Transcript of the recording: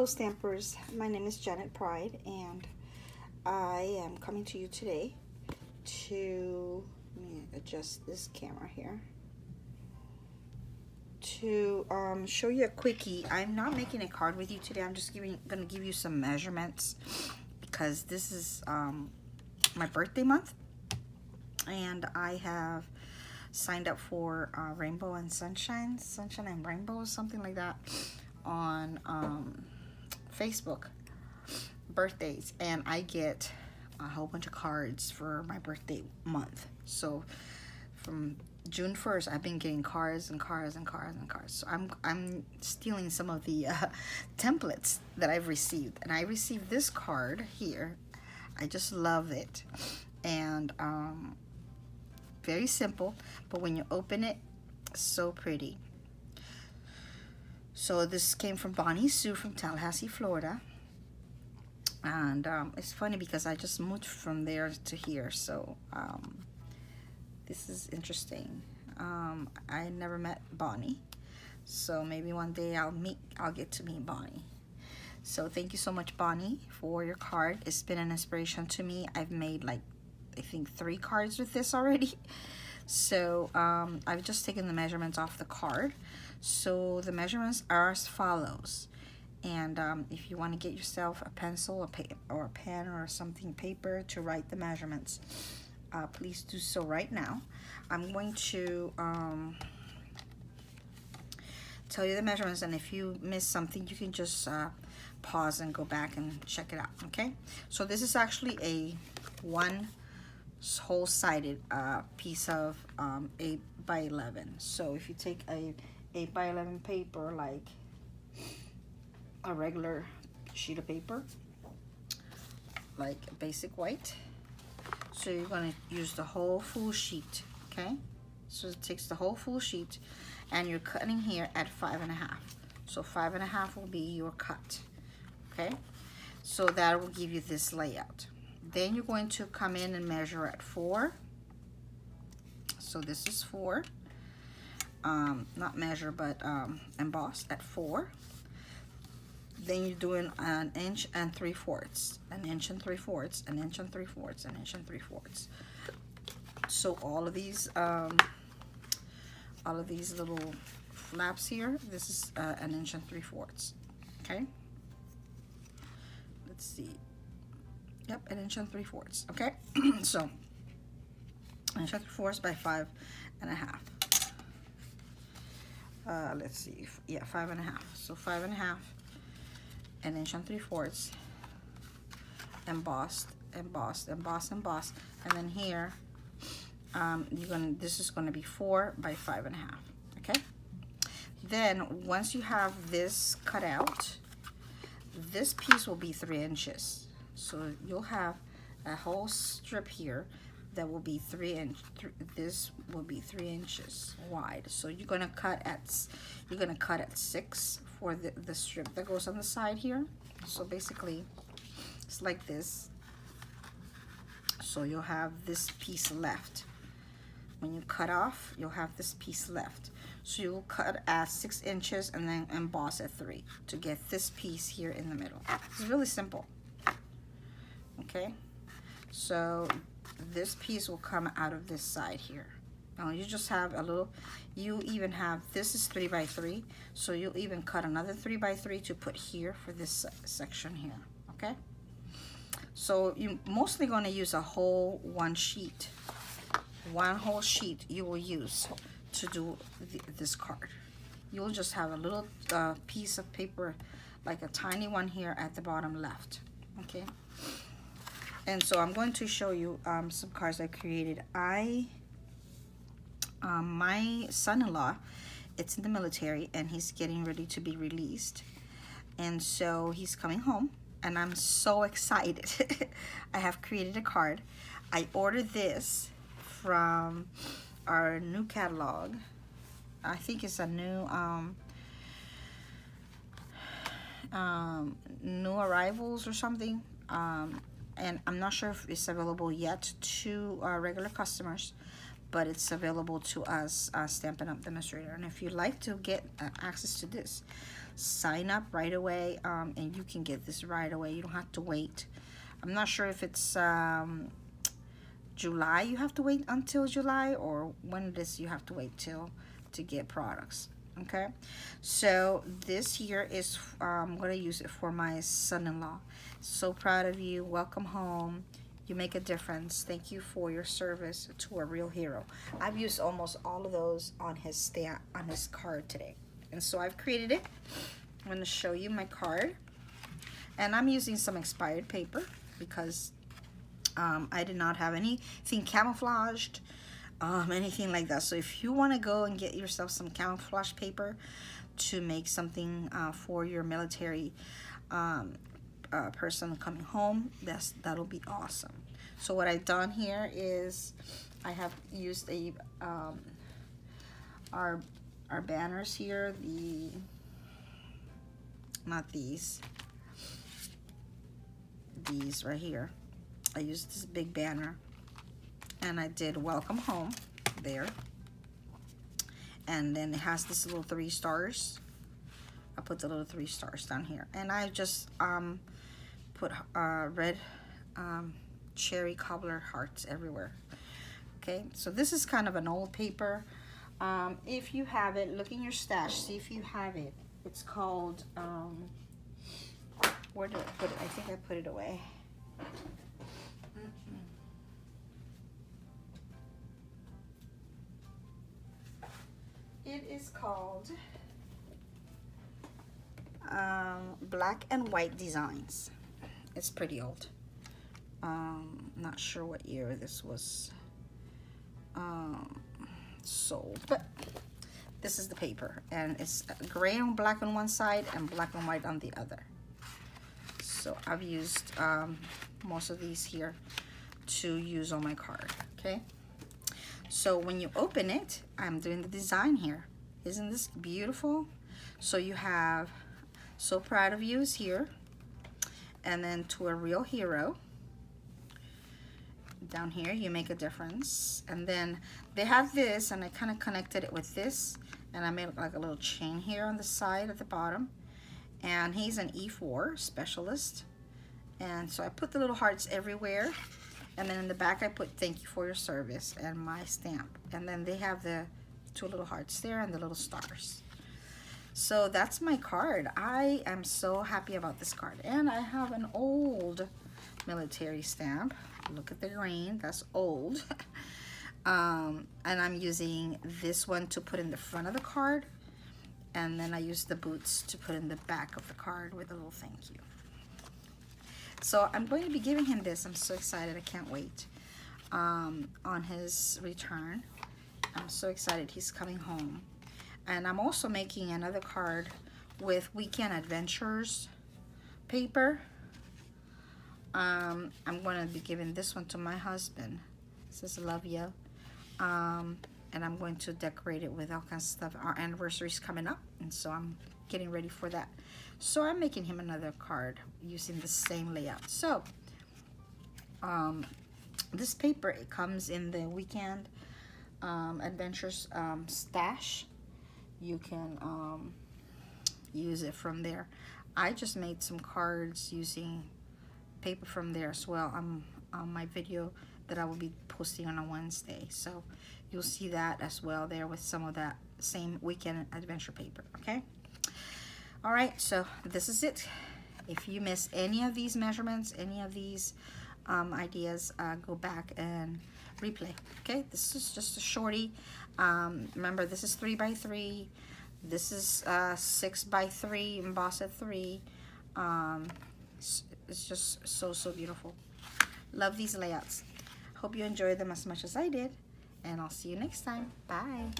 Hello Stampers, my name is Janet Pride and I am coming to you today to, let me adjust this camera here, to show you a quickie. I'm not making a card with you today. I'm just gonna give you some measurements because this is my birthday month and I have signed up for Rainbow and Sunshine and Rainbow or something like that on Facebook birthdays, and I get a whole bunch of cards for my birthday month. So from June 1st I've been getting cards and cards and cards and cards. So I'm stealing some of the templates that I've received, and I received this card here. I just love it, and very simple, but when you open it, so pretty. So this came from Bonnie Sue from Tallahassee, Florida. And it's funny because I just moved from there to here. So this is interesting. I never met Bonnie. So maybe one day I'll get to meet Bonnie. So thank you so much, Bonnie, for your card. It's been an inspiration to me. I've made like, I think 3 cards with this already. So I've just taken the measurements off the card. So the measurements are as follows. And if you want to get yourself a pencil or a pen or something, paper to write the measurements, please do so right now. I'm going to tell you the measurements, and if you miss something, you can just pause and go back and check it out, okay? So this is actually a one whole-sided piece of 8 by 11. So if you take a 8 by 11 paper, like a regular sheet of paper, like a basic white, so you're going to use the whole full sheet, okay? So it takes the whole full sheet, and you're cutting here at 5.5. So 5.5 will be your cut, okay? So that will give you this layout. Then you're going to come in and measure at 4. So this is 4. Not measure, but emboss at 4. Then you're doing 1 inch and 3/4, 1 inch and 3/4, 1 inch and 3/4, 1 inch and 3/4. So all of these little flaps here, this is 1 inch and 3/4. Okay. Let's see. Yep, 1 inch and 3/4. Okay. So 1 inch and 3/4 by 5.5. Let's see. Yeah, 5.5. So 5.5. 1 inch and 3/4, embossed, embossed, embossed, embossed, and then here, this is gonna be 4 by 5.5. Okay. Then once you have this cut out, this piece will be 3 inches. So you'll have a whole strip here that will be 3 inch. This will be 3 inches wide. So you're gonna cut at 6 for the strip that goes on the side here. So basically, it's like this. So you'll have this piece left. When you cut off, you'll have this piece left. So you'll cut at 6 inches and then emboss at 3 to get this piece here in the middle. It's really simple. Okay, so this piece will come out of this side here. Now you just have a little, you even have, this is 3 by 3, so you'll even cut another 3 by 3 to put here for this section here. Okay, so you're mostly going to use a whole one whole sheet you will use to do this card. You'll just have a little piece of paper, like a tiny one here at the bottom left. Okay. And so I'm going to show you some cards I created. My son-in-law, it's in the military, and he's getting ready to be released. And so he's coming home, and I'm so excited. I have created a card. I ordered this from our new catalog. I think it's a new new arrivals or something. And I'm not sure if it's available yet to regular customers, but it's available to us, Stampin' Up demonstrator. And if you'd like to get access to this, sign up right away, and you can get this right away. You don't have to wait. I'm not sure if it's July, you have to wait until July, or when it is you have to wait till to get products. Okay, so this here is I'm gonna use it for my son-in-law. So proud of you. Welcome home. You make a difference. Thank you for your service to a real hero. I've used almost all of those on his stamp, on his card today, and so I've created it. I'm going to show you my card, and I'm using some expired paper because I did not have anything camouflaged, anything like that. So if you want to go and get yourself some camouflage paper to make something for your military person coming home, that'll be awesome. So what I've done here is I have used our banners here, not these right here. I used this big banner, and I did welcome home there, and then it has this little 3 stars. I put the little 3 stars down here, and I just put red cherry cobbler hearts everywhere. Okay, so this is kind of an old paper. If you have it, look in your stash, see if you have it. It's called where did I put it? I think I put it away. It is called Black and White Designs. It's pretty old. Not sure what year this was sold, but this is the paper, and it's gray and black on one side and black and white on the other. So I've used most of these here to use on my card. Okay, so when you open it, I'm doing the design here. Isn't this beautiful? So you have so proud of you is here, and then to a real hero. Down here, you make a difference, and then they have this, and I kind of connected it with this, and I made like a little chain here on the side at the bottom, and he's an E4 specialist, and so I put the little hearts everywhere, and then in the back I put thank you for your service and my stamp, and then they have the 2 little hearts there and the little stars. So that's my card. I am so happy about this card, and I have an old military stamp. Look at the grain, that's old. And I'm using this one to put in the front of the card, and then I use the boots to put in the back of the card with a little thank you. So I'm going to be giving him this. I'm so excited, I can't wait. On his return, I'm so excited he's coming home. And I'm also making another card with Weekend Adventures paper. I'm going to be giving this one to my husband. It says love you. And I'm going to decorate it with all kinds of stuff. Our anniversary's coming up, and so I'm getting ready for that. So I'm making him another card using the same layout. So this paper, it comes in the Weekend Adventures stash. You can use it from there. I just made some cards using paper from there as well on my video that I will be posting on a Wednesday. So you'll see that as well there with some of that same Weekend Adventure paper. Okay, all right, so this is it. If you miss any of these measurements, any of these ideas, go back and replay. Okay, this is just a shorty. Remember, this is 3 by 3. This is 6 by 3 embossed 3. It's just so beautiful. Love these layouts. Hope you enjoyed them as much as I did, and I'll see you next time. Bye.